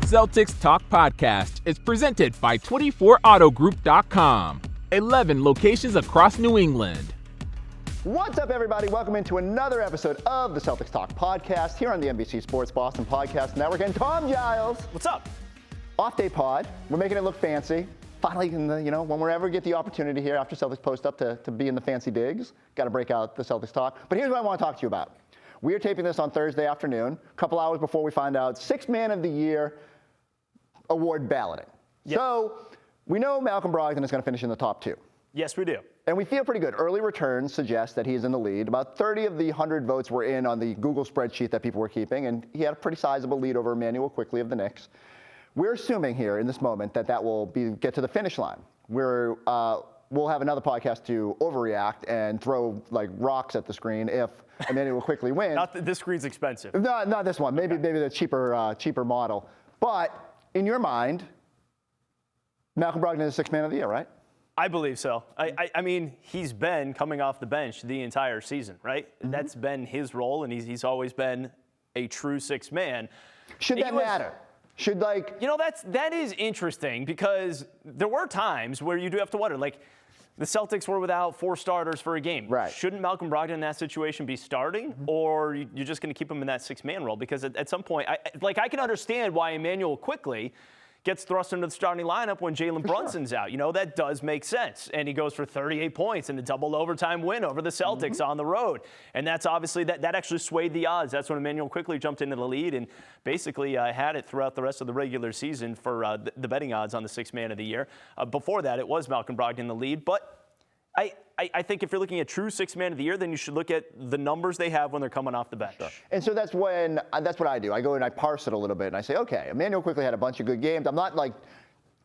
Celtics Talk Podcast is presented by 24autogroup.com. 11 locations across New England. What's up, everybody? Welcome into another episode of the Celtics Talk Podcast here on the NBC Sports Boston Podcast Network. And Tom Giles. What's up? Off-day pod. We're making it look fancy. Finally, when we ever get the opportunity here after Celtics post up to be in the fancy digs, got to break out the Celtics Talk. But here's what I want to talk to you about. We are taping this on Thursday afternoon, a couple hours before we find out Sixth Man of the Year award balloting. Yep. So we know Malcolm Brogdon is going to finish in the top two. Yes, we do. And we feel pretty good. Early returns suggest that he is in the lead. About 30 of the 100 votes were in on the Google spreadsheet that people were keeping, and he had a pretty sizable lead over Emmanuel Quickley of the Knicks. We're assuming here in this moment that will get to the finish line. We'll have another podcast to overreact and throw like rocks at the screen if Emmanuel Quickley wins. This screen's expensive. No, not this one. Maybe the cheaper model. But in your mind, Malcolm Brogdon is the Sixth Man of the Year, right? I believe so. I mean, he's been coming off the bench the entire season, right? Mm-hmm. That's been his role, and he's always been a true sixth man. Should that matter? That is interesting because there were times where you do have to wonder, like the Celtics were without four starters for a game. Right. Shouldn't Malcolm Brogdon in that situation be starting, or you're just going to keep him in that six-man role? Because at some point, I can understand why Emmanuel Quickley gets thrust into the starting lineup when Jalen Brunson's out. That does make sense. And he goes for 38 points in a double overtime win over the Celtics on the road. And that's obviously, that actually swayed the odds. That's when Emmanuel Quickley jumped into the lead and basically had it throughout the rest of the regular season for the betting odds on the Sixth Man of the Year. Before that, it was Malcolm Brogdon in the lead. But I think if you're looking at true Sixth Man of the Year, then you should look at the numbers they have when they're coming off the bench. Sure. And so that's what I do. I go and I parse it a little bit and I say, okay, Emmanuel Quickley had a bunch of good games. I'm not like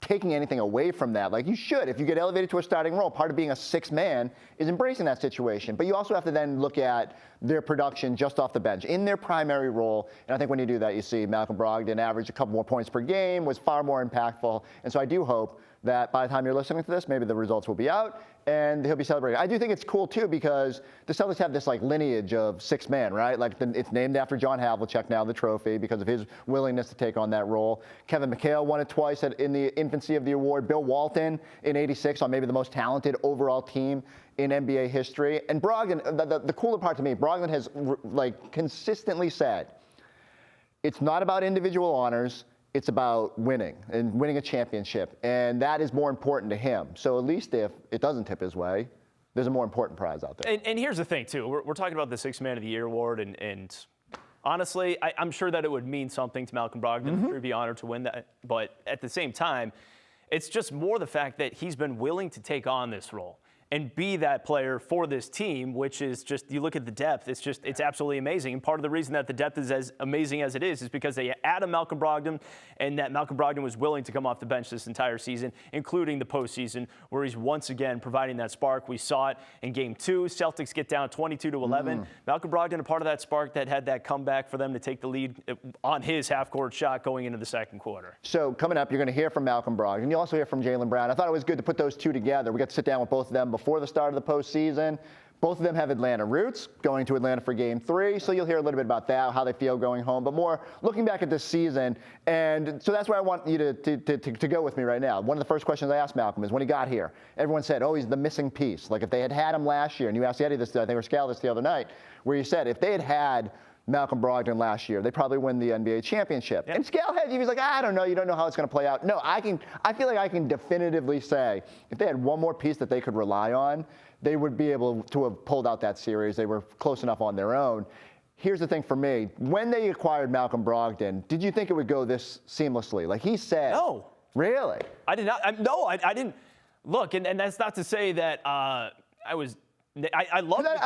taking anything away from that. Like you should, if you get elevated to a starting role, part of being a sixth man is embracing that situation. But you also have to then look at their production just off the bench in their primary role. And I think when you do that, you see Malcolm Brogdon averaged a couple more points per game, was far more impactful. And so I do hope that by the time you're listening to this, maybe the results will be out and he'll be celebrated. I do think it's cool too because the Celtics have this like lineage of six man, right? Like it's named after John Havlicek now, the trophy, because of his willingness to take on that role. Kevin McHale won it twice in the infancy of the award. Bill Walton in '86 on maybe the most talented overall team in NBA history. And Brogdon, the cooler part to me, Brogdon has like consistently said, it's not about individual honors. It's about winning and winning a championship. And that is more important to him. So at least if it doesn't tip his way, there's a more important prize out there. And here's the thing, too. We're talking about the Sixth Man of the Year award. And honestly, I'm sure that it would mean something to Malcolm Brogdon. I'm sure he'd be honored to win that. But at the same time, it's just more the fact that he's been willing to take on this role and be that player for this team, which is just, you look at the depth, it's absolutely amazing. And part of the reason that the depth is as amazing as it is because they added Malcolm Brogdon, and that Malcolm Brogdon was willing to come off the bench this entire season, including the postseason, where he's once again providing that spark. We saw it in Game 2. Celtics get down 22-11. Malcolm Brogdon, a part of that spark that had that comeback for them to take the lead on his half-court shot going into the second quarter. So coming up, you're going to hear from Malcolm Brogdon. You'll also hear from Jaylen Brown. I thought it was good to put those two together. We got to sit down with both of them before the start of the postseason. Both of them have Atlanta roots, going to Atlanta for Game 3, so you'll hear a little bit about that, how they feel going home, but more looking back at this season. And so that's where I want you to go with me right now. One of the first questions I asked Malcolm is when he got here, everyone said, oh, he's the missing piece. Like if they had him last year, and you asked Eddie this, I think, or Scal this the other night, where you said if they had Malcolm Brogdon last year, they probably win the NBA championship. Yep. And Scal he was like, I don't know, you don't know how it's going to play out. No, I feel like I can definitively say if they had one more piece that they could rely on, they would be able to have pulled out that series. They were close enough on their own. Here's the thing for me. When they acquired Malcolm Brogdon, did you think it would go this seamlessly? Like he said. No. Really? I did not. I didn't. Look, and that's not to say that I love the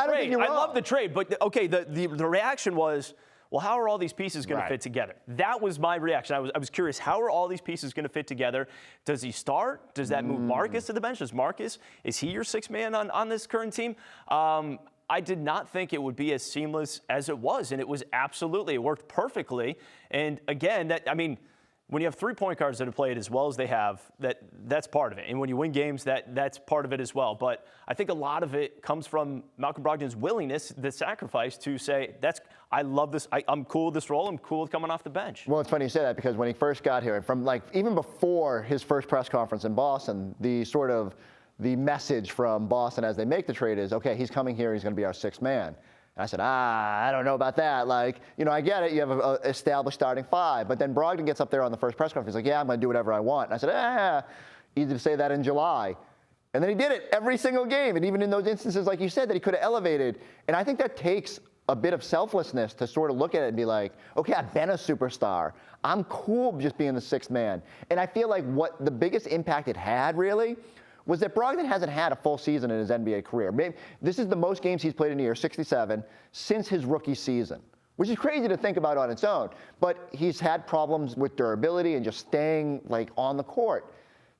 trade. I love the trade. But, okay, the reaction was, well, how are all these pieces going to fit together? That was my reaction. I was curious, how are all these pieces going to fit together? Does he start? Does that move Marcus to the bench? Is he your sixth man on this current team? I did not think it would be as seamless as it was, and it was absolutely. It worked perfectly. And, again, when you have 3 point guards that have played as well as they have, that's part of it. And when you win games, that's part of it as well. But I think a lot of it comes from Malcolm Brogdon's willingness, the sacrifice to say, I love this. I'm cool with this role. I'm cool with coming off the bench. Well, it's funny you say that because when he first got here, from even before his first press conference in Boston, the message from Boston as they make the trade is, okay, he's coming here. He's going to be our 6th man. I said, I don't know about that. I get it. You have an established starting 5. But then Brogdon gets up there on the first press conference. He's like, yeah, I'm going to do whatever I want. And I said, easy to say that in July. And then he did it every single game. And even in those instances, like you said, that he could have elevated. And I think that takes a bit of selflessness to sort of look at it and be like, okay, I've been a superstar. I'm cool just being the 6th man. And I feel like what the biggest impact it had really was that Brogdon hasn't had a full season in his NBA career. Maybe this is the most games he's played in a year, 67, since his rookie season, which is crazy to think about on its own. But he's had problems with durability and just staying on the court.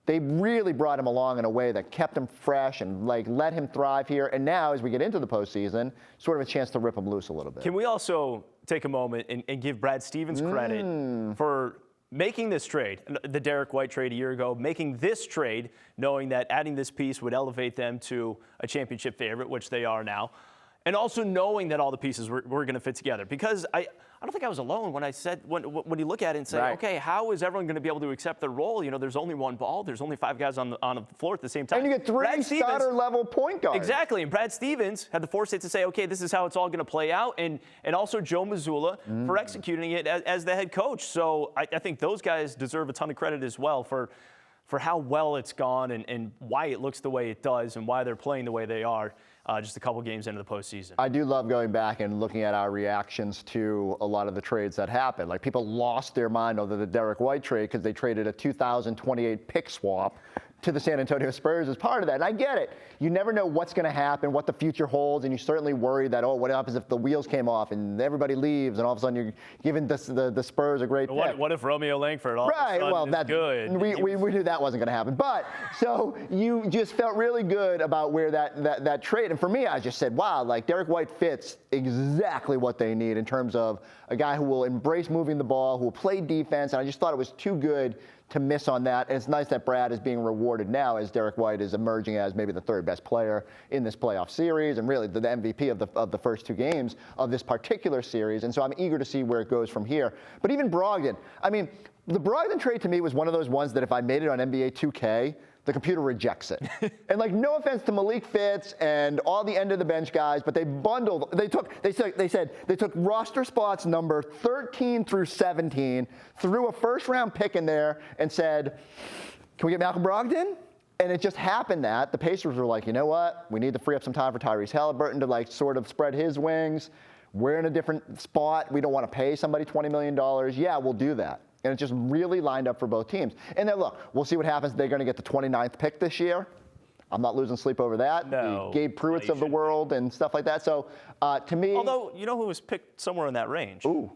They really brought him along in a way that kept him fresh and let him thrive here. And now, as we get into the postseason, sort of a chance to rip him loose a little bit. Can we also take a moment and give Brad Stevens credit for making this trade, the Derek White trade a year ago, making this trade, knowing that adding this piece would elevate them to a championship favorite, which they are now, and also knowing that all the pieces were going to fit together. Because I don't think I was alone when I said, when you look at it and say, okay, how is everyone going to be able to accept their role? There's only one ball. There's only 5 guys on the floor at the same time. And you get 3 starter-level point guards. Exactly. And Brad Stevens had the foresight to say, okay, this is how it's all going to play out. And also Joe Mazzulla for executing it as the head coach. So I think those guys deserve a ton of credit as well for how well it's gone and why it looks the way it does and why they're playing the way they are. Just a couple games into the postseason. I do love going back and looking at our reactions to a lot of the trades that happened. People lost their mind over the Derek White trade because they traded a 2028 pick swap to the San Antonio Spurs as part of that. And I get it. You never know what's going to happen, what the future holds, and you certainly worry that, what happens if the wheels came off and everybody leaves and all of a sudden you're giving the Spurs a great pick. What if Romeo Langford all right, of a sudden that's good? We knew that wasn't going to happen. But so you just felt really good about where that trade. And for me, I just said, wow, Derek White fits exactly what they need in terms of a guy who will embrace moving the ball, who will play defense. And I just thought it was too good to miss on that. And it's nice that Brad is being rewarded now as Derek White is emerging as maybe the 3rd best player in this playoff series and really the MVP of the first 2 games of this particular series. And so I'm eager to see where it goes from here. But even Brogdon, the Brogdon trade to me was one of those ones that if I made it on NBA 2K, the computer rejects it. And no offense to Malik Fitz and all the end of the bench guys, but they took roster spots number 13 through 17, threw a 1st round pick in there and said, can we get Malcolm Brogdon? And it just happened that the Pacers were like, you know what? We need to free up some time for Tyrese Halliburton to sort of spread his wings. We're in a different spot. We don't want to pay somebody $20 million. Yeah, we'll do that. And it just really lined up for both teams. And then look, we'll see what happens. They're going to get the 29th pick this year. I'm not losing sleep over that. No. The Gabe Pruitts of the world and stuff like that. So to me. Although, you know who was picked somewhere in that range? Ooh.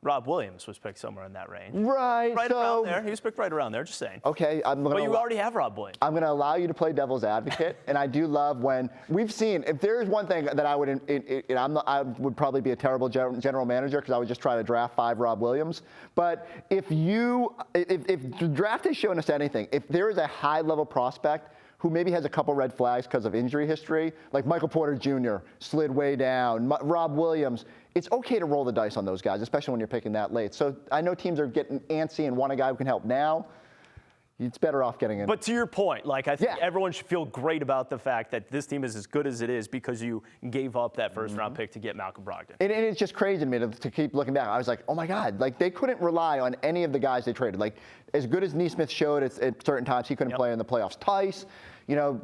Rob Williams was picked somewhere in that range. Right. Around there. He was picked right around there, just saying. Okay. But you already have Rob Williams. I'm going to allow you to play devil's advocate. And I do love when we've seen, if there is one thing that I I would probably be a terrible general manager because I would just try to draft 5 Rob Williams. But if the draft has shown us anything, if there is a high-level prospect who maybe has a couple red flags because of injury history, like Michael Porter Jr. slid way down, Rob Williams, it's okay to roll the dice on those guys, especially when you're picking that late. So I know teams are getting antsy and want a guy who can help now. It's better off getting in. But to your point, I think everyone should feel great about the fact that this team is as good as it is because you gave up that 1st round pick to get Malcolm Brogdon. And it's just crazy to me to keep looking back. I was like, oh my God, they couldn't rely on any of the guys they traded. As good as Nesmith showed at certain times, he couldn't play in the playoffs. Tice,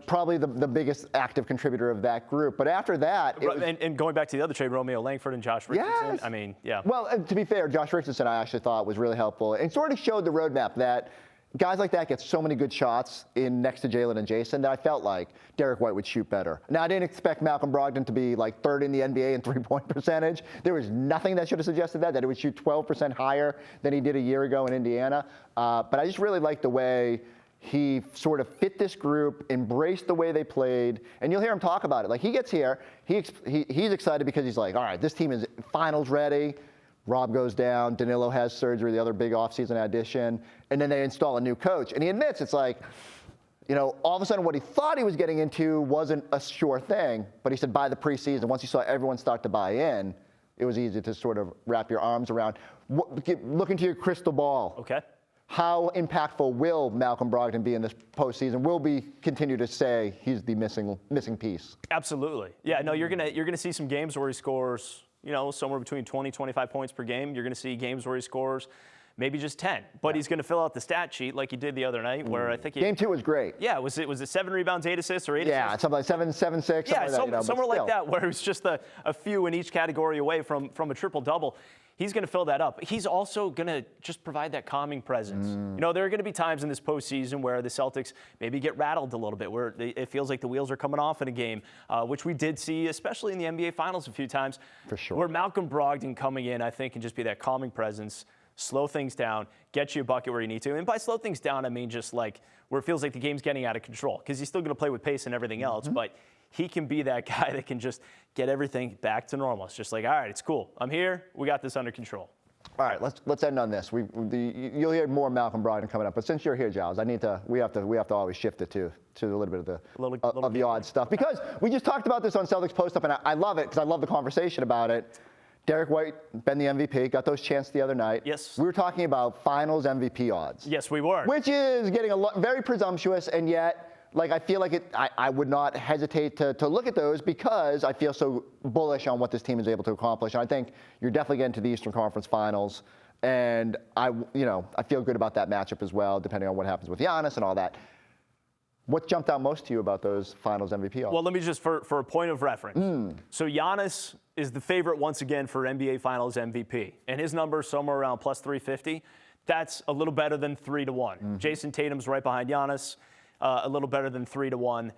probably the biggest active contributor of that group. But after that, and going back to the other trade, Romeo Langford and Josh Richardson. Yes. Well, to be fair, Josh Richardson I actually thought was really helpful and sort of showed the roadmap that guys like that get so many good shots in next to Jaylen and Jason that I felt like Derek White would shoot better. Now, I didn't expect Malcolm Brogdon to be 3rd in the NBA in 3-point percentage. There was nothing that should have suggested that he would shoot 12% higher than he did a year ago in Indiana. But I just really liked the way he sort of fit this group, embraced the way they played, and you'll hear him talk about it. He gets here, he's excited because he's like, all right, this team is finals ready. Rob goes down, Danilo has surgery, the other big offseason addition, and then they install a new coach. And he admits it's like, all of a sudden what he thought he was getting into wasn't a sure thing, but he said by the preseason, once he saw everyone start to buy in, it was easy to sort of wrap your arms around. Look into your crystal ball. Okay. How impactful will Malcolm Brogdon be in this postseason? Will we continue to say he's the missing piece? Absolutely. Yeah, no, you're gonna see some games where he scores, somewhere between 20, 25 points per game. You're gonna see games where he scores maybe just 10, but he's going to fill out the stat sheet like he did the other night, where I think Game 2 was great. Yeah, was it 7 rebounds, 8 assists, or 8 assists? Yeah, something like 7, 6. Yeah, somewhere like still. that, where it was just a few in each category away from a triple-double. He's going to fill that up. He's also going to just provide that calming presence. There are going to be times in this postseason where the Celtics maybe get rattled a little bit, where it feels like the wheels are coming off in a game, which we did see, especially in the NBA Finals a few times. For sure. Where Malcolm Brogdon coming in, I think, can just be that calming presence, slow things down, get you a bucket where you need to. And by slow things down, I mean just like where it feels like the game's getting out of control, because he's still going to play with pace and everything else, but he can be that guy that can just get everything back to normal. It's just like, all right, it's cool. I'm here. We got this under control. All right, let's end on this. You'll hear more Malcolm Brogdon coming up, but since you're here, Giles, we have to always shift it to a little bit of the odd stuff, because we just talked about this on Celtics Post Up, and I love it because I love the conversation about it. Derek White, been the MVP, got those chances the other night. Yes. We were talking about finals MVP odds. Yes, we were. Which is getting very presumptuous, and yet, I feel like I would not hesitate to look at those, because I feel so bullish on what this team is able to accomplish. And I think you're definitely getting to the Eastern Conference Finals, and I feel good about that matchup as well, depending on what happens with Giannis and all that. What jumped out most to you about those finals MVP odds? Well, let me just, for a point of reference. So Giannis is the favorite once again for NBA Finals MVP, and his number is somewhere around plus 350. That's a little better than 3-1. Jason Tatum's right behind Giannis, a little better than 3-1.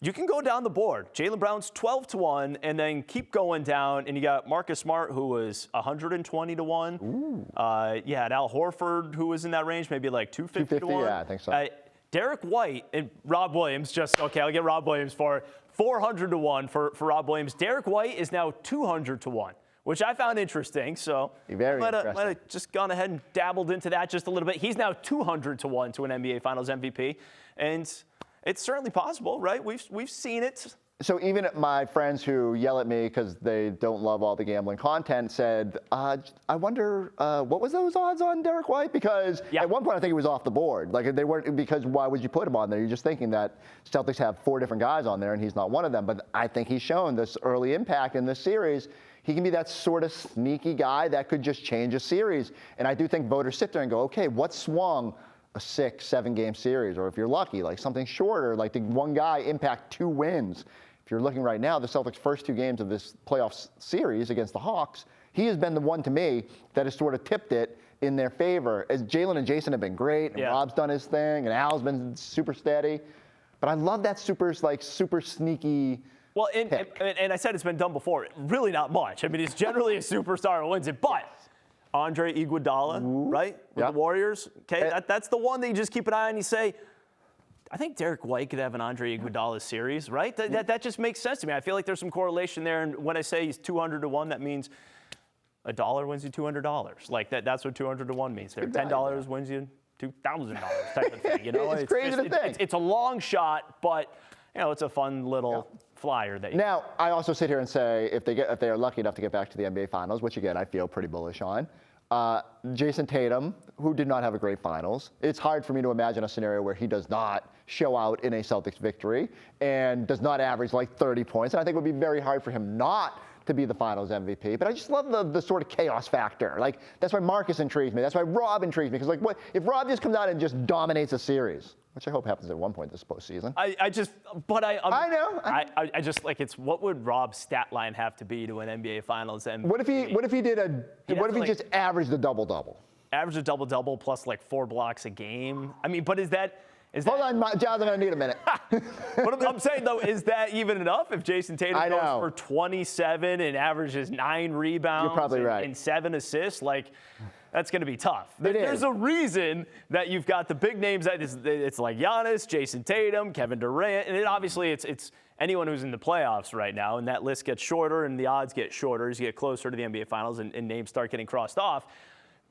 You can go down the board. Jaylen Brown's 12-1, and then keep going down, and you got Marcus Smart, who was 120-1. You had Al Horford, who was in that range, maybe like 250-1. Yeah, I think so. Derek White and Rob Williams, I'll get Rob Williams for it. 400-1 for Rob Williams. Derek White is now 200-1, which I found interesting. So might have just gone ahead and dabbled into that just a little bit. He's now 200-1 to an NBA Finals MVP, and it's certainly possible, right? We've seen it. So even my friends who yell at me because they don't love all the gambling content said, I wonder, what was those odds on Derek White? Because at one point I think he was off the board. Like, they weren't, because why would you put him on there? You're just thinking that Celtics have 4 different guys on there and he's not one of them. But I think he's shown this early impact in this series. He can be that sort of sneaky guy that could just change a series. And I do think voters sit there and go, okay, what swung a 6-7 game series? Or if you're lucky, like something shorter, like the one guy impact 2 wins. If you're looking right now, the Celtics' first 2 games of this playoff series against the Hawks, he has been the one to me that has sort of tipped it in their favor. As Jaylen and Jason have been great, and Rob's done his thing, and Al's been super steady. But I love that super sneaky. Well, and I said it's been done before. Really not much. I mean, he's generally a superstar who wins it, but Andre Iguodala, right, with the Warriors. Okay, that's the one that you just keep an eye on and you say, I think Derek White could have an Andre Iguodala series, right? That just makes sense to me. I feel like there's some correlation there. And when I say he's 200-1, that means $1 wins you $200. Like that's what 200-1 means. There, $10 wins you $2,000 type of thing. It's crazy to think. It's a long shot, but it's a fun little flyer. Now, I also sit here and say if they are lucky enough to get back to the NBA Finals, which again I feel pretty bullish on. Jason Tatum, who did not have a great finals. It's hard for me to imagine a scenario where he does not show out in a Celtics victory and does not average like 30 points. And I think it would be very hard for him not to be the finals MVP. But I just love the sort of chaos factor. Like, that's why Marcus intrigues me. That's why Rob intrigues me. Because, like, what if Rob just comes out and just dominates a series? Which I hope happens at one point this postseason. I know. I just like, it's what would Rob's stat line have to be to an NBA Finals MVP? What if he just averaged a double-double? Average a double-double plus like 4 blocks a game. I mean, but is that Hold on, Giles, I'm going to need a minute. What I'm saying, though, is that even enough if Jason Tatum goes for 27 and averages 9 rebounds You're probably right. and 7 assists? Like, that's going to be tough. There's a reason that you've got the big names. It's like Giannis, Jason Tatum, Kevin Durant, and obviously it's anyone who's in the playoffs right now, and that list gets shorter and the odds get shorter as you get closer to the NBA Finals and names start getting crossed off.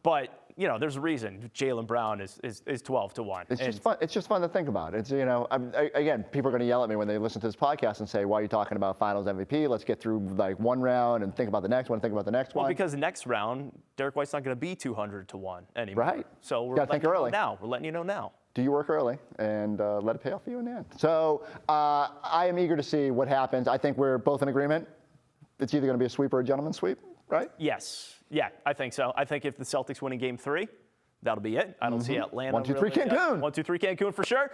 But there's a reason Jaylen Brown is 12-1. It's just fun. It's just fun to think about. It's again, people are going to yell at me when they listen to this podcast and say, "Why are you talking about Finals MVP? Let's get through like one round and think about the next one. Think about the next one." Well, because the next round, Derek White's not going to be 200-1 anymore. Right. So we're letting you know now. We're letting you know now. Do you work early and let it pay off for you in the end? So I am eager to see what happens. I think we're both in agreement. It's either going to be a sweep or a gentleman's sweep, right? Yes. Yeah, I think so. I think if the Celtics win in Game 3, that'll be it. I don't see Atlanta. 1-2-3 Cancun. 1-2-3 Cancun for sure.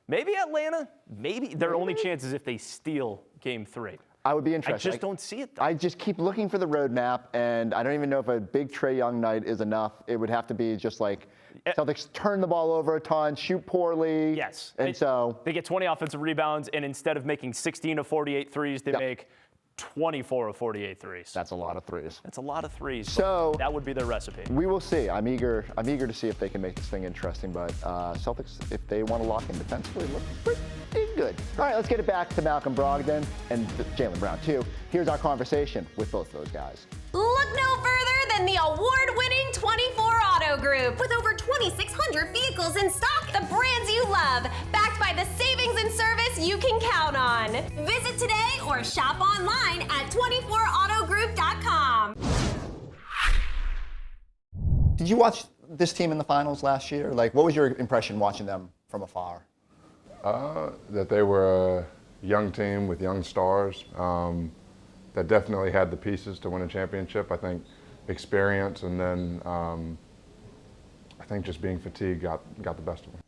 Maybe Atlanta. Maybe their only chance is if they steal Game 3. I would be interested. I just don't see it, though. I just keep looking for the roadmap, and I don't even know if a big Trae Young night is enough. It would have to be just like Celtics turn the ball over a ton, shoot poorly. Yes. And so they get 20 offensive rebounds, and instead of making 16 of 48 threes, they make 24 of 48 threes. That's a lot of threes. That's a lot of threes. So that would be their recipe. We will see. I'm eager to see if they can make this thing interesting. But Celtics, if they want to lock in defensively, look pretty good. All right, let's get it back to Malcolm Brogdon and Jaylen Brown too. Here's our conversation with both those guys. Look no further than the award-winning 24 Auto Group. With over 2,600 vehicles in stock, the brands you love, backed by the savings and service you can count on. Visit today or shop online at 24autogroup.com. Did you watch this team in the finals last year? Like, what was your impression watching them from afar? That they were a young team with young stars that definitely had the pieces to win a championship. I think experience and then I think just being fatigued got the best of them.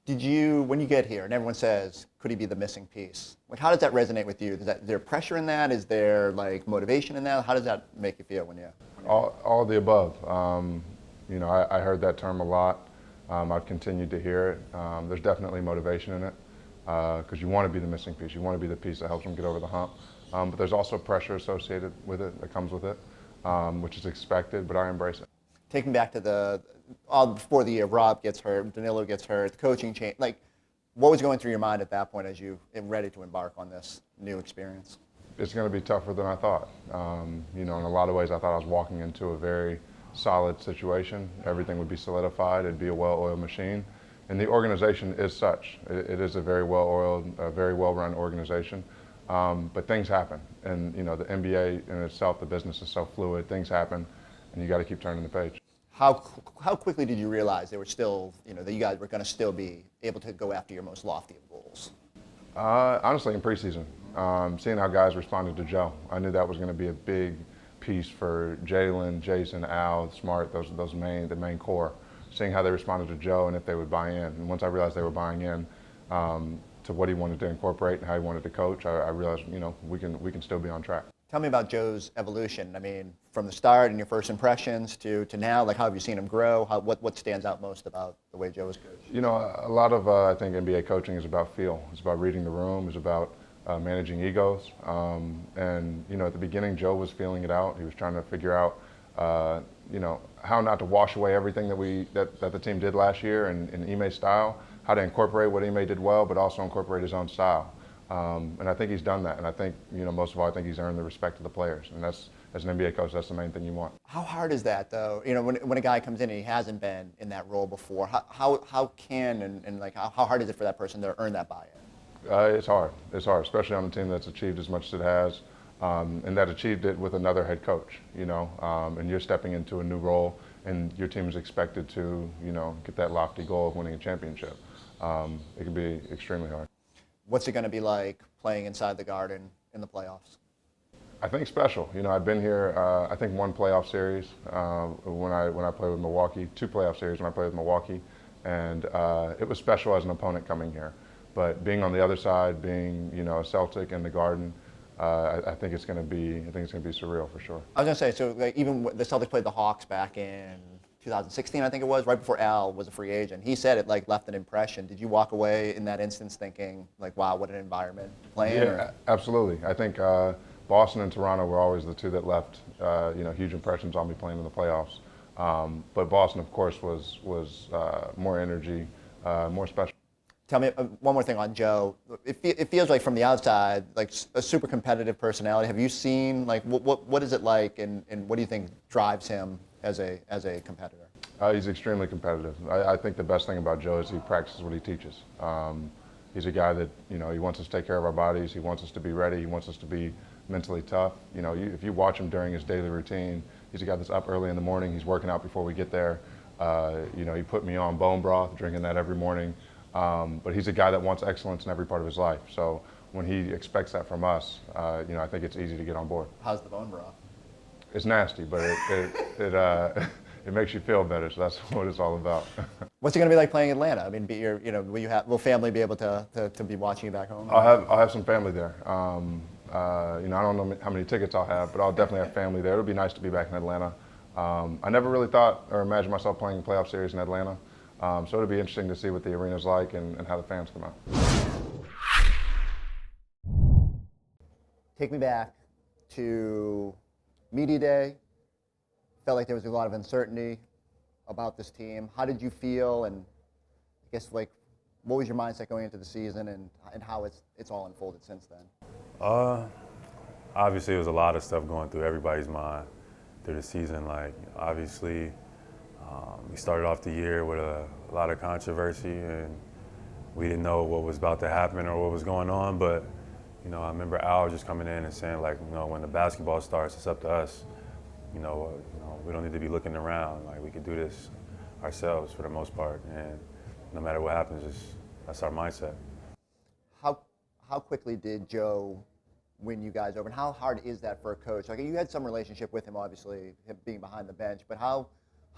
Did you, when you get here and everyone says, could he be the missing piece? Like, how does that resonate with you? Is there pressure in that? Is there like motivation in that? How does that make you feel when you? All of the above. I heard that term a lot. I've continued to hear it. There's definitely motivation in it because you want to be the missing piece. You want to be the piece that helps them get over the hump. But there's also pressure associated with it that comes with it, which is expected, but I embrace it. Taking back to before the year, Rob gets hurt, Danilo gets hurt, the coaching change. Like, what was going through your mind at that point as you were ready to embark on this new experience? It's going to be tougher than I thought. In a lot of ways, I thought I was walking into a very solid situation. Everything would be solidified. It'd be a well-oiled machine. And the organization is such. It is a very well-oiled, very well-run organization. But things happen. And, the NBA in itself, the business is so fluid. Things happen, and you got to keep turning the page. How quickly did you realize they were still, that you guys were going to still be able to go after your most lofty of goals? Honestly, in preseason, seeing how guys responded to Joe, I knew that was going to be a big piece for Jaylen, Jason, Al, Smart, the main core. Seeing how they responded to Joe and if they would buy in. And once I realized they were buying in to what he wanted to incorporate and how he wanted to coach, I realized, we can still be on track. Tell me about Joe's evolution. I mean, from the start and your first impressions to now, like how have you seen him grow? What stands out most about the way Joe is coached? A lot of, I think, NBA coaching is about feel. It's about reading the room. It's about managing egos. And at the beginning, Joe was feeling it out. He was trying to figure out, how not to wash away everything that the team did last year in Ime's style, how to incorporate what Ime did well, but also incorporate his own style. And I think he's done that. And I think, most of all, I think he's earned the respect of the players. And that's, as an NBA coach, that's the main thing you want. How hard is that, though? When a guy comes in and he hasn't been in that role before, how can and how hard is it for that person to earn that buy-in? It's hard. It's hard, especially on a team that's achieved as much as it has, and that achieved it with another head coach, and you're stepping into a new role, and your team is expected to, get that lofty goal of winning a championship. It can be extremely hard. What's it going to be like playing inside the Garden in the playoffs? I think special. I've been here, I think one playoff series when I played with Milwaukee, 2 playoff series when I played with Milwaukee, and it was special as an opponent coming here. But being on the other side, being a Celtic in the Garden, I think it's going to be surreal for sure. I was going to say, so even the Celtics played the Hawks back in 2016, I think it was, right before Al was a free agent. He said it like left an impression. Did you walk away in that instance thinking like, wow, what an environment playing? Yeah, absolutely. I think Boston and Toronto were always the two that left huge impressions on me playing in the playoffs. But Boston, of course, was more energy, more special. Tell me one more thing on Joe. It feels like from the outside, like a super competitive personality. Have you seen like what is it like, and what do you think drives him as a competitor? He's extremely competitive. I think the best thing about Joe is he practices what he teaches. He's a guy that he wants us to take care of our bodies. He wants us to be ready. He wants us to be mentally tough. If you watch him during his daily routine, he's a guy that's up early in the morning. He's working out before we get there. He put me on bone broth, drinking that every morning. But he's a guy that wants excellence in every part of his life. So when he expects that from us, I think it's easy to get on board. How's the bone broth? It's nasty, but it makes you feel better. So that's what it's all about. What's it going to be like playing Atlanta? I mean, will family be able to be watching you back home? I'll have some family there. I don't know how many tickets I'll have, but I'll definitely have family there. It'll be nice to be back in Atlanta. I never really thought or imagined myself playing a playoff series in Atlanta. So it'll be interesting to see what the arena's like and how the fans come out. Take me back to Media Day. Felt like there was a lot of uncertainty about this team. How did you feel? And I guess what was your mindset going into the season, and how it's all unfolded since then? Obviously, there was a lot of stuff going through everybody's mind through the season. Obviously, we started off the year with a lot of controversy, and we didn't know what was about to happen or what was going on. But, I remember Al just coming in and saying, when the basketball starts, it's up to us. We don't need to be looking around. We can do this ourselves for the most part. And no matter what happens, that's our mindset. How quickly did Joe win you guys over, and how hard is that for a coach? You had some relationship with him, obviously, him being behind the bench, but how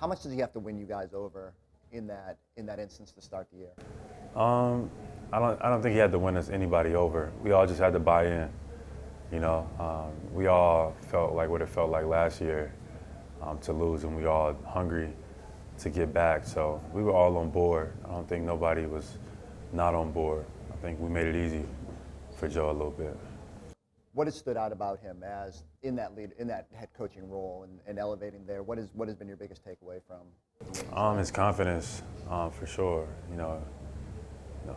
much does he have to win you guys over in that instance to start the year? I don't think he had to win us anybody over. We all just had to buy in. We all felt like what it felt like last year to lose, and we were all hungry to get back. So we were all on board. I don't think nobody was not on board. I think we made it easy for Joe a little bit. What has stood out about him as in that head coaching role and elevating there? What has been your biggest takeaway from? His confidence, for sure.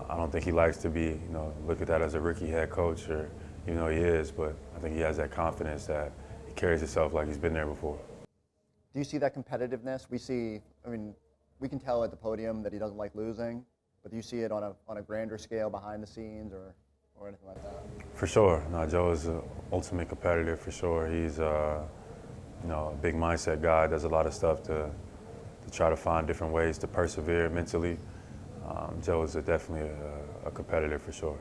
I don't think he likes to be, looked at that as a rookie head coach, or he is, but I think he has that confidence that he carries himself like he's been there before. Do you see that competitiveness? We can tell at the podium that he doesn't like losing, but do you see it on a grander scale behind the scenes or anything like that? For sure. No, Joe is an ultimate competitor for sure. He's a big mindset guy, does a lot of stuff to try to find different ways to persevere mentally. Joe is definitely a competitor for sure.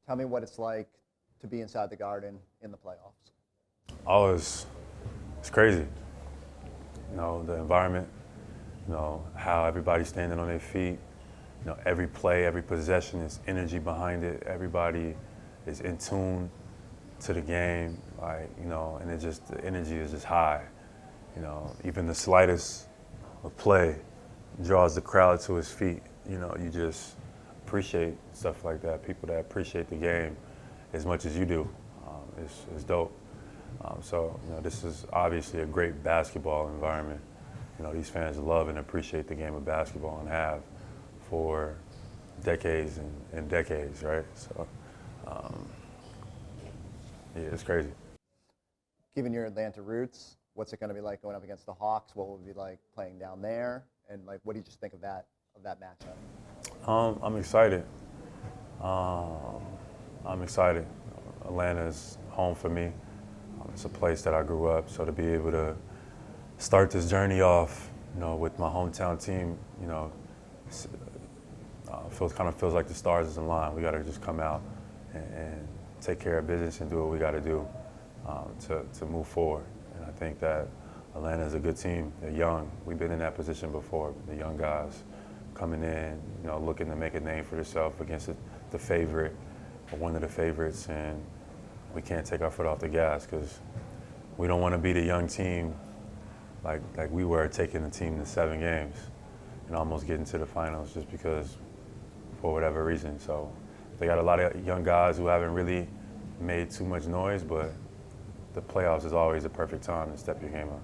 Tell me what it's like to be inside the Garden in the playoffs. Oh, it's crazy. The environment, how everybody's standing on their feet. Every play, every possession is energy behind it. Everybody is in tune to the game, and the energy is just high. Even the slightest of play draws the crowd to his feet. You just appreciate stuff like that. People that appreciate the game as much as you do is dope. This is obviously a great basketball environment. These fans love and appreciate the game of basketball and have for decades and decades, right? So, it's crazy. Given your Atlanta roots, what's it going to be like going up against the Hawks? What will it be like playing down there? And what do you just think of that matchup? I'm excited. I'm excited. Atlanta's home for me. It's a place that I grew up, so to be able to start this journey off, with my hometown team, feels like the stars is in line. We got to just come out and take care of business and do what we got to do to move forward. And I think that Atlanta is a good team. They're young. We've been in that position before. The young guys coming in, looking to make a name for themselves against the favorite or one of the favorites, and we can't take our foot off the gas because we don't want to be the young team like we were taking the team to 7 games and almost getting to the finals just because, for whatever reason. So they got a lot of young guys who haven't really made too much noise, but the playoffs is always the perfect time to step your game up.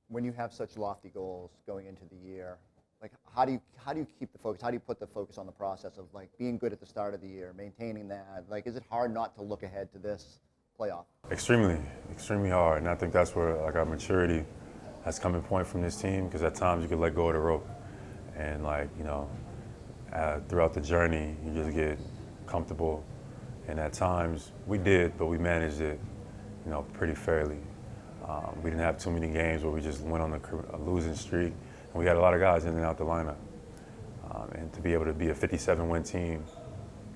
When you have such lofty goals going into the year, like how do you keep the focus? How do you put the focus on the process of like being good at the start of the year, maintaining that? Like, is it hard not to look ahead to this playoff? Extremely, extremely hard. And I think that's where like our maturity has come in point from this team, because at times you could let go of the rope. And like, you know, throughout the journey, you just get comfortable. And at times we did, but we managed it, you know, pretty fairly. We didn't have too many games where we just went on a losing streak. And we had a lot of guys in and out the lineup. And to be able to be a 57-win team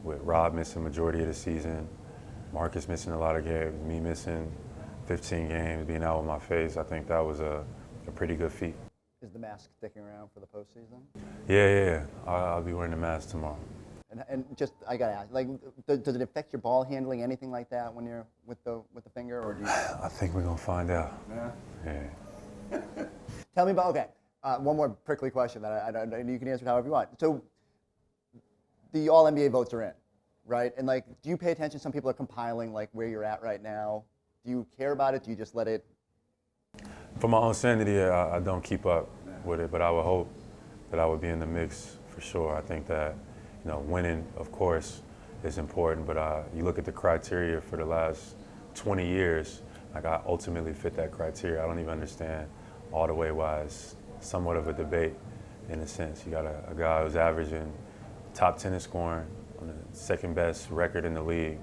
with Rob missing majority of the season, Marcus missing a lot of games, me missing 15 games, being out with my face, I think that was a pretty good feat. Is the mask sticking around for the postseason? Yeah. I'll be wearing the mask tomorrow. And just, I gotta ask, like, does it affect your ball handling, anything like that when you're with the finger, or do you? I think we're gonna find out. Yeah. Tell me about, okay, one more prickly question that you can answer however you want. So the All-NBA votes are in, right? And like, do you pay attention? Some people are compiling like where you're at right now. Do you care about it? Do you just let it? For my own sanity, I don't keep up with it, but I would hope that I would be in the mix for sure. I think that, you know, winning, of course, is important, but you look at the criteria for the last 20 years, like I ultimately fit that criteria. I don't even understand all the way why it's somewhat of a debate in a sense. You got a guy who's averaging top 10 in scoring, on the second best record in the league,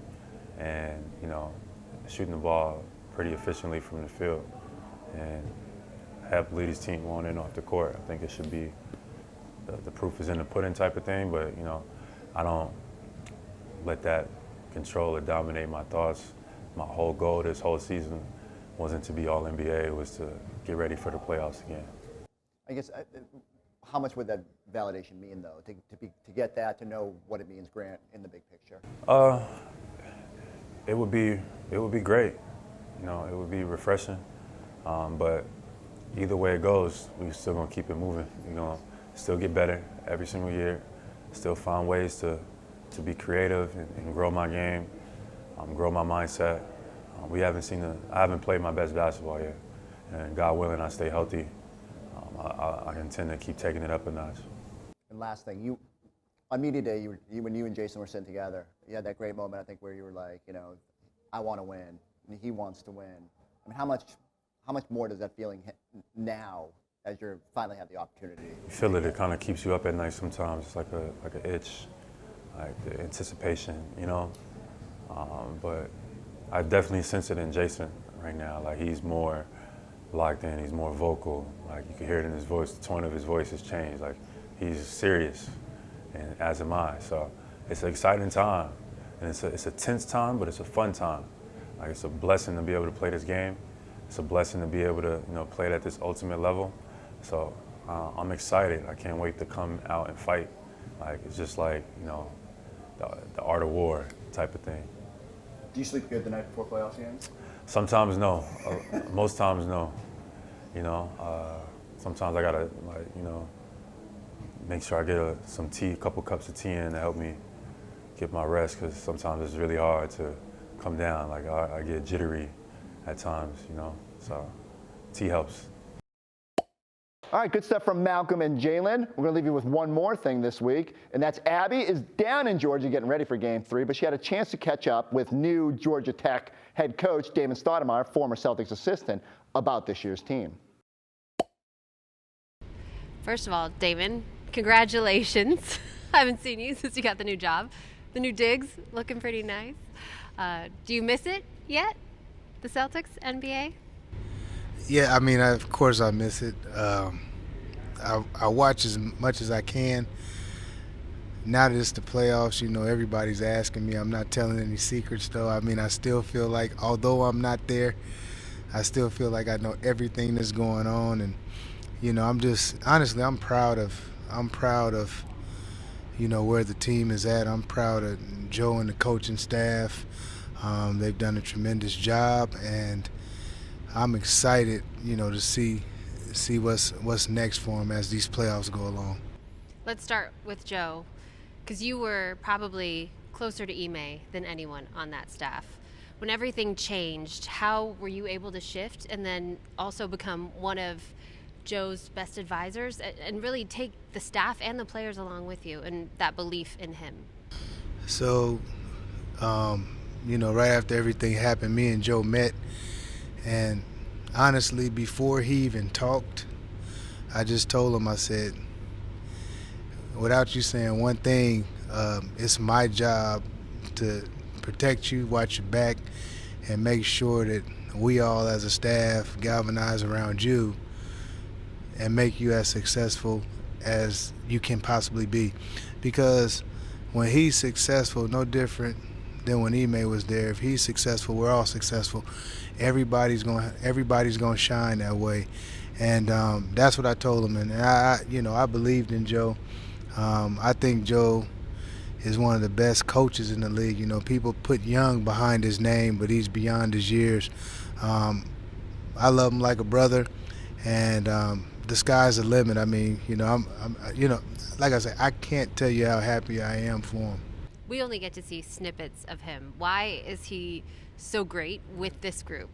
and, you know, shooting the ball pretty efficiently from the field, and help lead his team on and off the court. I think it should be the proof is in the pudding type of thing, but, you know, I don't let that control or dominate my thoughts. My whole goal this whole season wasn't to be all NBA, it was to get ready for the playoffs again. I guess, how much would that validation mean, though, to get that, to know what it means, Grant, in the big picture? It would be great. You know, it would be refreshing. But either way it goes, we're still gonna keep it moving. We're gonna still get better every single year. Still find ways to be creative and grow my game, grow my mindset. I haven't played my best basketball yet, and God willing, I stay healthy. I intend to keep taking it up a notch. And last thing, on media day, when you and Jason were sitting together, you had that great moment, I think, where you were like, you know, I want to win, and he wants to win. I mean, how much more does that feeling hit now as you finally have the opportunity? You feel it. It kind of keeps you up at night sometimes. It's like an itch, like the anticipation, you know. But I definitely sense it in Jason right now. Like, he's more locked in. He's more vocal. Like, you can hear it in his voice. The tone of his voice has changed. Like, he's serious, and as am I. So it's an exciting time, and it's a tense time, but it's a fun time. Like, it's a blessing to be able to play this game. It's a blessing to be able to, you know, play it at this ultimate level. So I'm excited. I can't wait to come out and fight. Like, it's just like, you know, the art of war type of thing. Do you sleep good the night before playoffs games? Sometimes no. Most times no. You know, sometimes I gotta, like, you know, make sure I get some tea, a couple cups of tea in to help me get my rest, because sometimes it's really hard to come down. Like, I get jittery at times, you know, so tea helps. All right, good stuff from Malcolm and Jaylen. We're going to leave you with one more thing this week, and that's Abby is down in Georgia getting ready for Game 3, but she had a chance to catch up with new Georgia Tech head coach Damon Stoudamire, former Celtics assistant, about this year's team. First of all, Damon, congratulations. I haven't seen you since you got the new job. The new digs, looking pretty nice. Do you miss it yet? The Celtics, NBA? Yeah, I mean, of course I miss it. I watch as much as I can. Now that it's the playoffs, you know, everybody's asking me. I'm not telling any secrets, though. I mean, I still feel like, although I'm not there, I still feel like I know everything that's going on. And, you know, honestly, I'm proud of, you know, where the team is at. I'm proud of Joe and the coaching staff. They've done a tremendous job, and I'm excited, you know, to see see what's next for him as these playoffs go along. Let's start with Joe, because you were probably closer to Ime than anyone on that staff. When everything changed, how were you able to shift and then also become one of Joe's best advisors and really take the staff and the players along with you and that belief in him? So, right after everything happened, me and Joe met, and honestly, before he even talked, I just told him, I said, without you saying one thing, it's my job to protect you, watch your back, and make sure that we all as a staff galvanize around you and make you as successful as you can possibly be. Because when he's successful, no different than when Ime was there. If he's successful, we're all successful. Everybody's gonna shine that way, and that's what I told him. And I believed in Joe. I think Joe is one of the best coaches in the league. People put young behind his name, but he's beyond his years. I love him like a brother, and the sky's the limit. I mean, like I said, I can't tell you how happy I am for him. We only get to see snippets of him. Why is he so great with this group?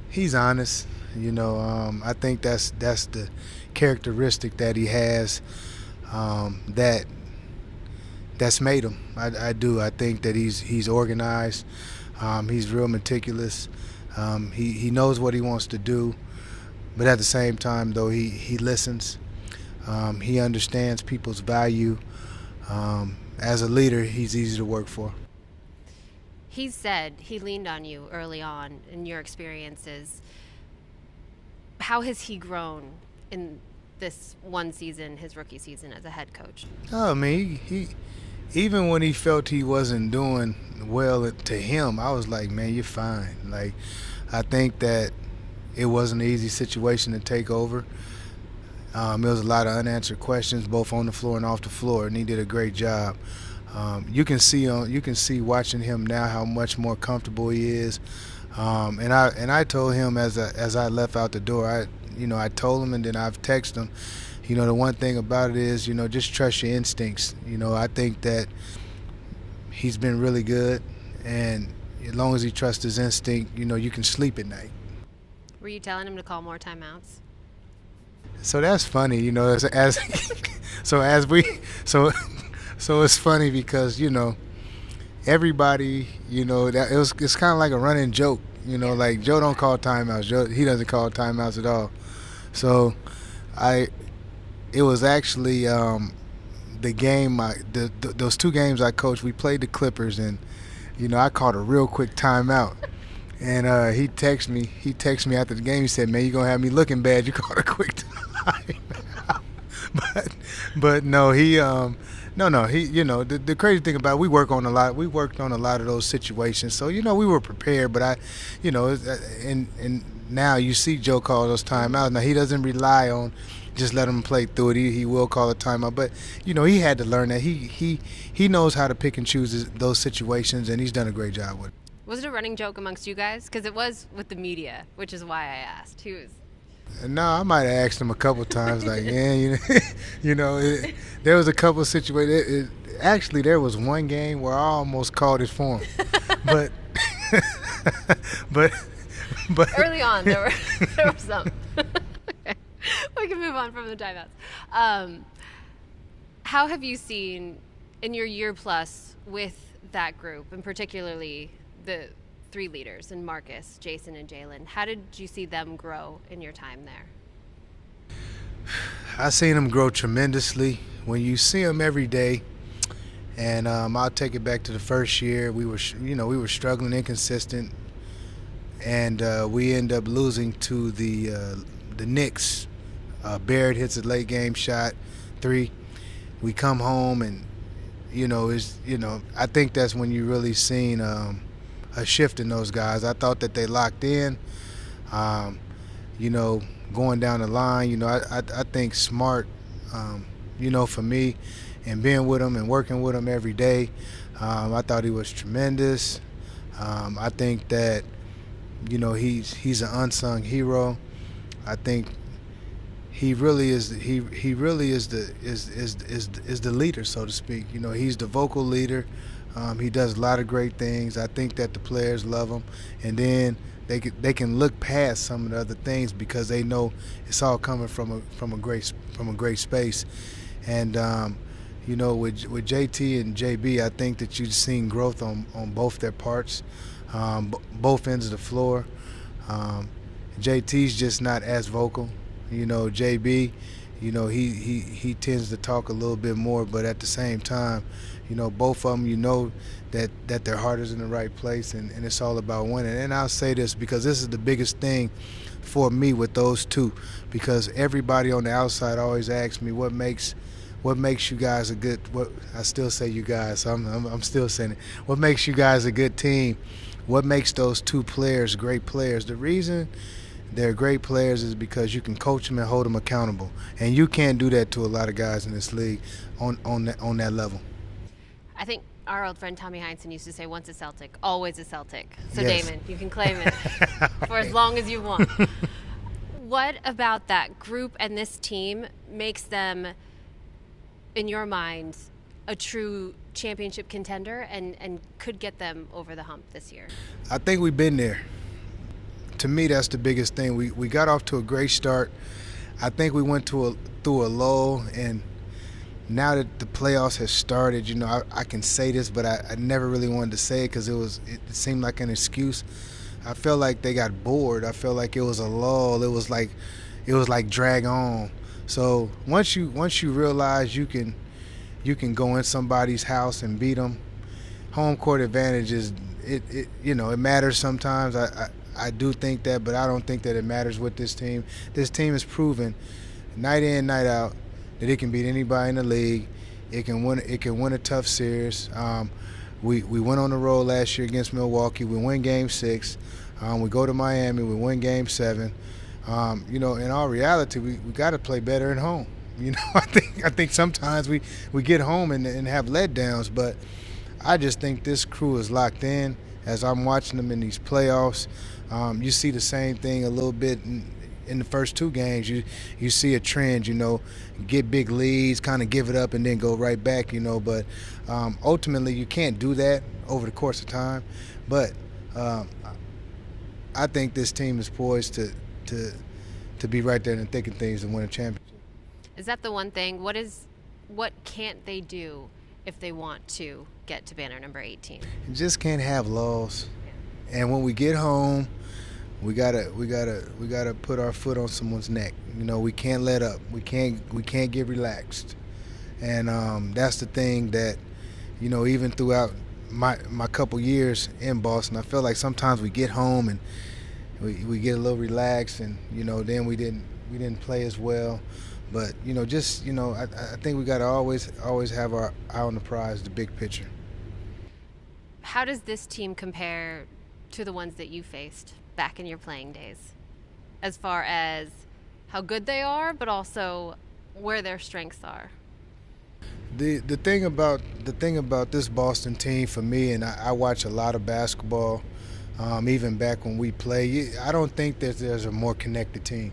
He's honest. I think that's the characteristic that he has that's made him. I do. I think that he's organized. He's real meticulous. He knows what he wants to do, but at the same time, though, he listens. He understands people's value. As a leader, he's easy to work for. He said he leaned on you early on in your experiences. How has he grown in this one season, his rookie season as a head coach? Oh, I mean, he even when he felt he wasn't doing well to him, I was like, man, you're fine. Like, I think that it wasn't an easy situation to take over. There was a lot of unanswered questions, both on the floor and off the floor, and he did a great job. You can see watching him now how much more comfortable he is. And I told him as I left out the door, I told him, and then I've texted him. The one thing about it is, just trust your instincts. I think that he's been really good, and as long as he trusts his instinct, you can sleep at night. Were you telling him to call more timeouts? So that's funny, so it's funny because everybody, it's kind of like a running joke, like Joe don't call timeouts. He doesn't call timeouts at all. So it was actually the game, those two games I coached. We played the Clippers, and I called a real quick timeout. And he texted me after the game. He said, "Man, you're gonna have me looking bad. You called a quick timeout." but no, he the crazy thing about it, we worked on a lot of those situations. So we were prepared. But and now you see Joe call those timeouts. Now he doesn't rely on just let him play through it. He will call a timeout. But he had to learn that he knows how to pick and choose those situations, and he's done a great job with it. Was it a running joke amongst you guys? Because it was with the media, which is why I asked. He was. No, I might have asked him a couple times, like, yeah, there was a couple situations. Actually, there was one game where I almost called it for him, but early on there were some. Okay. We can move on from the timeouts. How have you seen in your year plus with that group, and particularly the three leaders in Marcus, Jason, and Jaylen, how did you see them grow in your time there? I seen them grow tremendously. When you see them every day, and I'll take it back to the first year, we were struggling, inconsistent, and we end up losing to the Knicks. Barrett hits a late game shot, 3. We come home, and I think that's when you really seen a shift in those guys. I thought that they locked in. Going down the line, I think Smart, for me, and being with him and working with him every day, I thought he was tremendous. I think that, he's an unsung hero. I think he really is the leader, so to speak. You know, he's the vocal leader. He does a lot of great things. I think that the players love him, and then they can look past some of the other things because they know it's all coming from a great space. And you know, with JT and JB, I think that you've seen growth on both their parts, both ends of the floor. JT's just not as vocal. You know, JB, you know, he tends to talk a little bit more, but at the same time, you know, both of them, you know that their heart is in the right place, and it's all about winning. And I'll say this because this is the biggest thing for me with those two, because everybody on the outside always asks me what makes you guys a good. What I still say you guys. So I'm still saying it. What makes you guys a good team? What makes those two players great players? The reason they're great players is because you can coach them and hold them accountable, and you can't do that to a lot of guys in this league on that level. I think our old friend Tommy Heinsohn used to say, once a Celtic, always a Celtic. So Yes. Damon, you can claim it for as long as you want. What about that group and this team makes them, in your mind, a true championship contender and could get them over the hump this year? I think we've been there. To me, that's the biggest thing. We got off to a great start. I think we went through a lull, and now that the playoffs has started, you know, I can say this, but I never really wanted to say it because it seemed like an excuse. I felt like they got bored. I felt like it was a lull. It was like drag on. So once you realize you can go in somebody's house and beat them, home court advantage is it you know, it matters sometimes. I do think that, but I don't think that it matters with this team. This team has proven night in, night out that it can beat anybody in the league. It can win a tough series. We went on the road last year against Milwaukee. We win Game 6. We go to Miami. We win Game 7. You know, in all reality, we got to play better at home. You know, I think sometimes we get home and have letdowns, but I just think this crew is locked in. As I'm watching them in these playoffs, you see the same thing a little bit in the first two games. You see a trend, you know, get big leads, kind of give it up, and then go right back, you know. But ultimately, you can't do that over the course of time. But I think this team is poised to be right there in the thick of things and win a championship. Is that the one thing? What can't they do if they want to get to banner number 18? You just can't have lulls. And when we get home, we gotta put our foot on someone's neck. You know, we can't let up. We can't get relaxed. And that's the thing that, you know, even throughout my couple years in Boston, I feel like sometimes we get home and we get a little relaxed, and you know, then we didn't play as well. But you know, just, you know, I think we gotta always have our eye on the prize, the big picture. How does this team compare to the ones that you faced back in your playing days, as far as how good they are, but also where their strengths are? The thing about this Boston team for me, and I watch a lot of basketball, even back when we play, I don't think that there's a more connected team.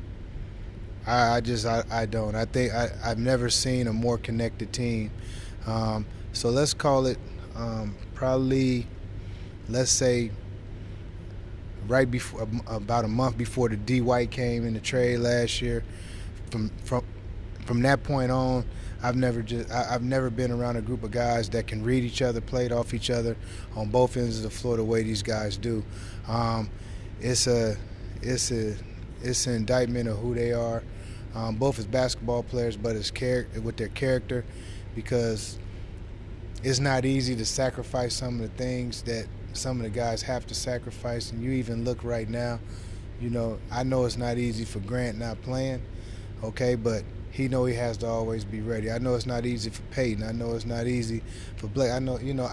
I don't. I think I've never seen a more connected team. So let's call it probably, let's say, right before, about a month before the D. White came in the trade last year. From that point on, I've never been around a group of guys that can read each other, played off each other on both ends of the floor the way these guys do. It's an indictment of who they are, both as basketball players, but as with their character, because it's not easy to sacrifice some of the things that some of the guys have to sacrifice. And you even look right now, you know, I know it's not easy for Grant not playing, okay, but he has to always be ready. I know it's not easy for Peyton. I know it's not easy for Blake. I know, you know,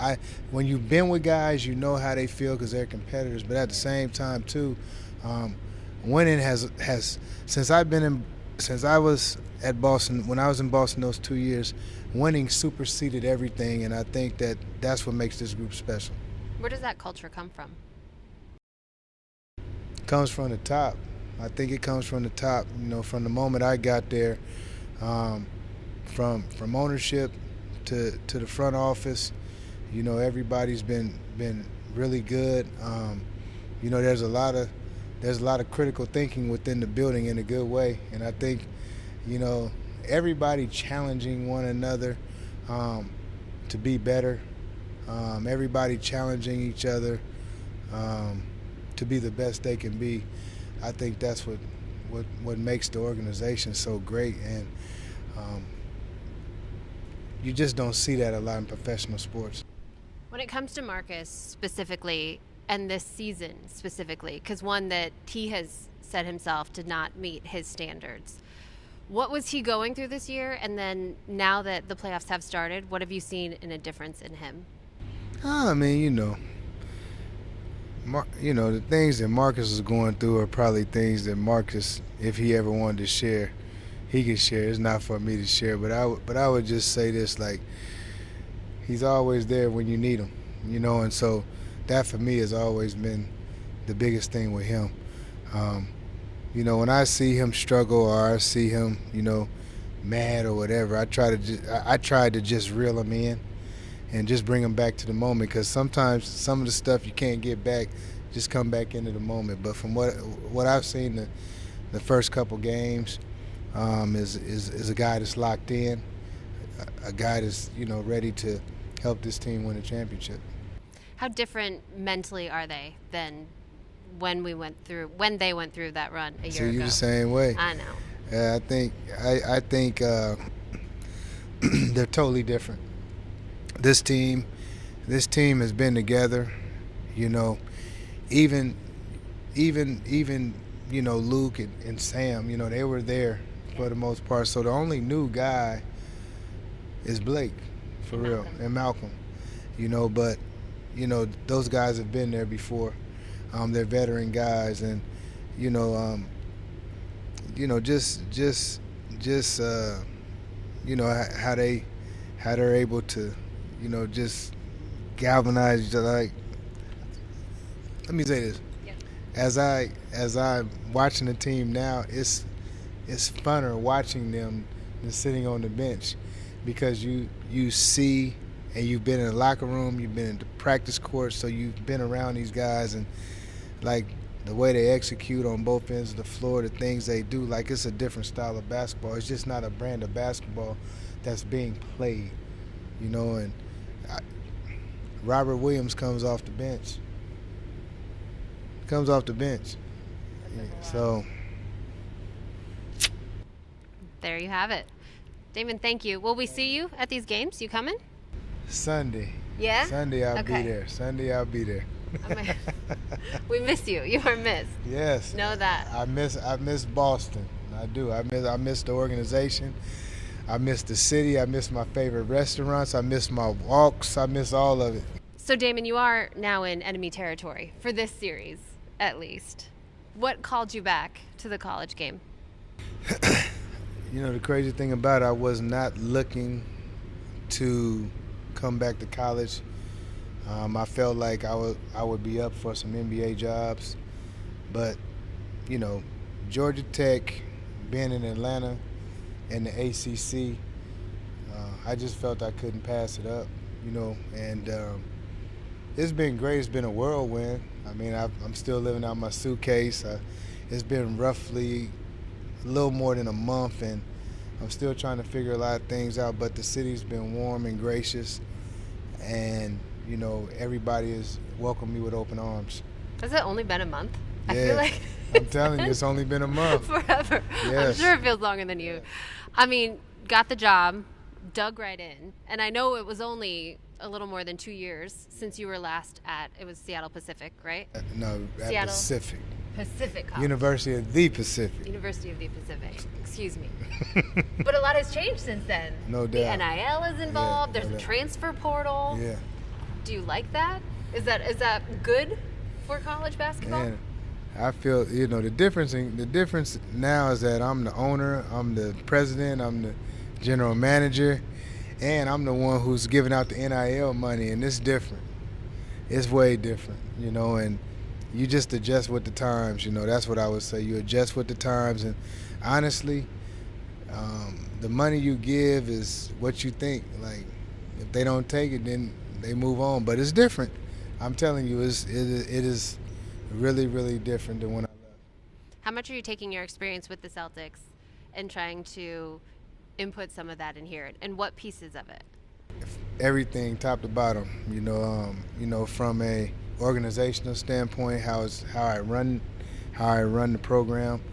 when you've been with guys, you know how they feel because they're competitors. But at the same time, too, winning has since I was at Boston, when I was in Boston those 2 years, winning superseded everything, and I think that's what makes this group special. Where does that culture come from? Comes from the top. I think it comes from the top. You know, from the moment I got there, from ownership to the front office, you know, everybody's been really good. You know, there's a lot of critical thinking within the building in a good way, and I think, you know, everybody challenging one another to be better. Everybody challenging each other to be the best they can be. I think that's what makes the organization so great, and you just don't see that a lot in professional sports. When it comes to Marcus specifically, and this season specifically, because one that he has said himself did not meet his standards, what was he going through this year? And then now that the playoffs have started, what have you seen in a difference in him? I mean, you know, the things that Marcus is going through are probably things that Marcus, if he ever wanted to share, he could share. It's not for me to share, but I would just say this, like, he's always there when you need him, you know, and so that for me has always been the biggest thing with him. You know, when I see him struggle or I see him, you know, mad or whatever, I tried to just reel him in and just bring him back to the moment, because sometimes some of the stuff you can't get back, just come back into the moment. But from what I've seen the first couple games, is a guy that's locked in, a guy that's, you know, ready to help this team win a championship. How different mentally are they than when they went through that run a year ago? So you're the same way. I know. I think they're totally different. This team has been together, you know, even you know, Luke and Sam, you know, they were there for the most part. So the only new guy is Blake, for real, and Malcolm, you know, but, you know, those guys have been there before. They're veteran guys, and, you know, just you know, how they're able to, you know, just galvanize each other. Like, let me say this. Yeah. As I'm watching the team now, it's funner watching them than sitting on the bench, because you see, and you've been in the locker room, you've been in the practice court, so you've been around these guys, and like the way they execute on both ends of the floor, the things they do, like, it's a different style of basketball. It's just not a brand of basketball that's being played, you know. And Robert Williams comes off the bench. So There you have it. Damon, thank you. Will we see you at these games? You coming? Sunday. Yeah? Sunday I'll Okay. be there. Sunday I'll be there. We miss you. You are missed. Yes. Know that. I miss Boston. I do. I miss the organization. I miss the city. I miss my favorite restaurants. I miss my walks. I miss all of it. So, Damon, you are now in enemy territory for this series, at least. What called you back to the college game? You know, the crazy thing about it, I was not looking to come back to college. I felt like I would be up for some NBA jobs. But, you know, Georgia Tech, being in Atlanta, and the ACC, I just felt I couldn't pass it up, you know. And it's been great. It's been a whirlwind. I mean, I'm still living out my suitcase. It's been roughly a little more than a month, and I'm still trying to figure a lot of things out. But the city's been warm and gracious, and, you know, everybody has welcomed me with open arms. Has it only been a month? Yeah. I feel like I'm telling you, it's only been a month. Forever. Yes. I'm sure it feels longer than you. I mean, got the job, dug right in, and I know it was only a little more than 2 years since you were last at, it was Seattle Pacific, right? No, at Seattle Pacific. Pacific College. University of the Pacific. University of the Pacific. Excuse me. But a lot has changed since then. No doubt. The NIL is involved. Yeah, There's no a doubt. transfer portal. Yeah. Do you like that? Is that good for college basketball? Man, I feel, you know, the difference now is that I'm the owner, I'm the president, I'm the general manager, and I'm the one who's giving out the NIL money, and it's different. It's way different, you know, and you just adjust with the times. That's what I would say. You adjust with the times, and honestly, the money you give is what you think. Like, if they don't take it, then they move on. But it's different. I'm telling you, it is really, really different than when I left. How much are you taking your experience with the Celtics and trying to input some of that in here, and what pieces of it? Everything, top to bottom. From a organizational standpoint, how I run the program.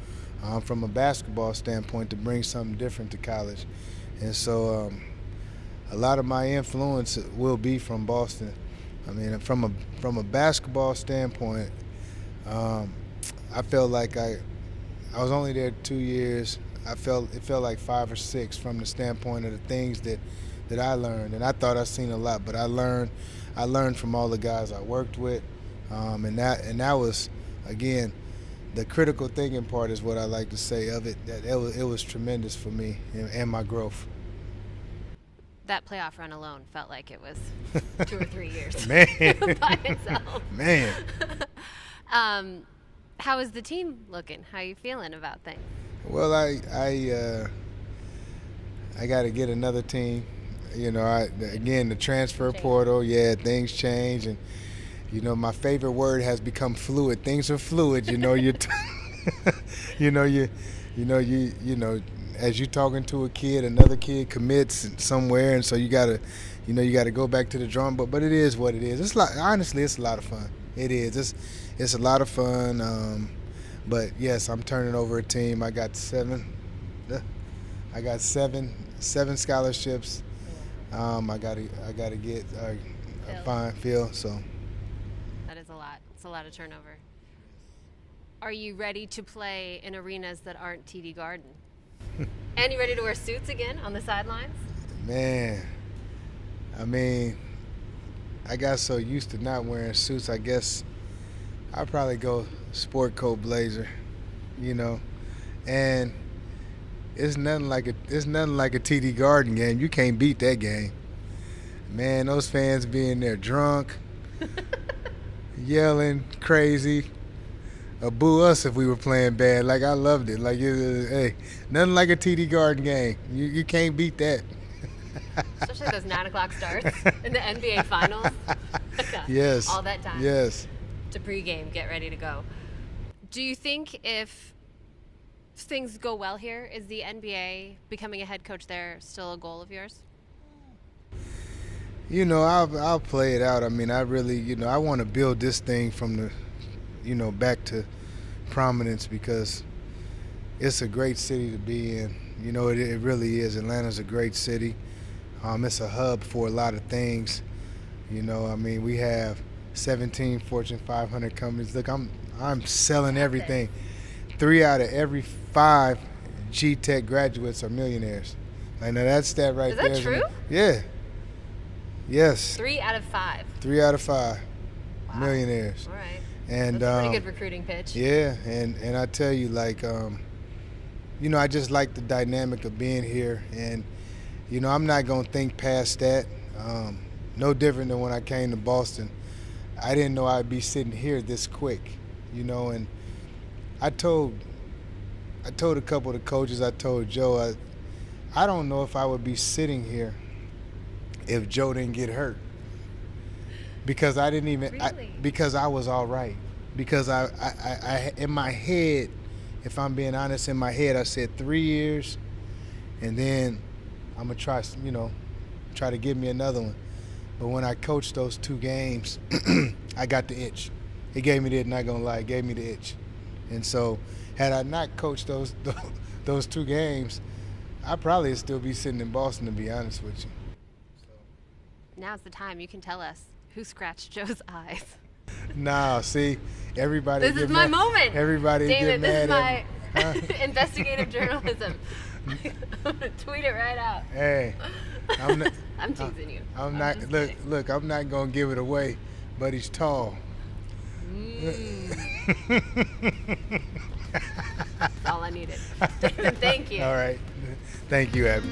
From a basketball standpoint, to bring something different to college, and so a lot of my influence will be from Boston. I mean, from a basketball standpoint, I felt like I was only there 2 years. It felt like 5 or 6 from the standpoint of the things that I learned, and I thought I'd seen a lot, but I learned from all the guys I worked with, and that was, again, the critical thinking part is what I like to say of it. That it was tremendous for me and my growth. That playoff run alone felt like it was 2 or 3 years. Man. By itself. Man. How is the team looking? How are you feeling about things? Well, I got to get another team. Again, the transfer portal, things change, and my favorite word has become fluid. Things are fluid. As you talking to a kid, another kid commits somewhere, and so you gotta go back to the drawing board. But it is what it is. Honestly, it's a lot of fun. It is. It's a lot of fun. But yes, I'm turning over a team. I got 7 scholarships. I gotta get Phil. So that is a lot. It's a lot of turnover. Are you ready to play in arenas that aren't TD Garden? And you ready to wear suits again on the sidelines? Man, I mean, I got so used to not wearing suits. I guess I'd probably go sport coat blazer, and it's nothing like a TD Garden game. You can't beat that game. Man, those fans being there drunk, yelling crazy. Boo us if we were playing bad. Like, I loved it. Like, hey, nothing like a TD Garden game. You can't beat that. Especially those 9 o'clock starts in the NBA Finals. Yes. All that time. Yes. To pregame, get ready to go. Do you think if things go well here, is the NBA becoming a head coach there still a goal of yours? I'll play it out. I mean, I really, I want to build this thing from the, back to prominence, because it's a great city to be in. It really is. Atlanta's a great city. It's a hub for a lot of things. I mean, we have 17 Fortune 500 companies. Look, I'm selling everything. 3 out of every 5 G-Tech graduates are millionaires. Like, now that's that right there. Is that true? Yeah. Yes. 3 out of 5. 3 out of 5 Wow. millionaires. All right. And that's a pretty good recruiting pitch. Yeah, and I tell you, like, I just like the dynamic of being here, and I'm not gonna think past that. No different than when I came to Boston. I didn't know I'd be sitting here this quick, and I told a couple of the coaches, I told Joe, I don't know if I would be sitting here if Joe didn't get hurt. Because I didn't even, Really? because I was all right. Because I in my head, if I'm being honest, in my head, I said 3 years, and then I'm gonna try to give me another one. But when I coached those 2 games, I got the itch. It gave me the itch, not gonna lie, it gave me the itch. And so, had I not coached those 2 games, I'd probably still be sitting in Boston, to be honest with you. Now's the time. You can tell us who scratched Joe's eyes. Nah, see, everybody. This is my moment. Everybody David, get mad this at is my investigative journalism. I'm gonna tweet it right out. Hey, I'm teasing you. I'm not. Look. I'm not gonna give it away, but he's tall. That's all I needed. David, thank you. All right. Thank you, Abby.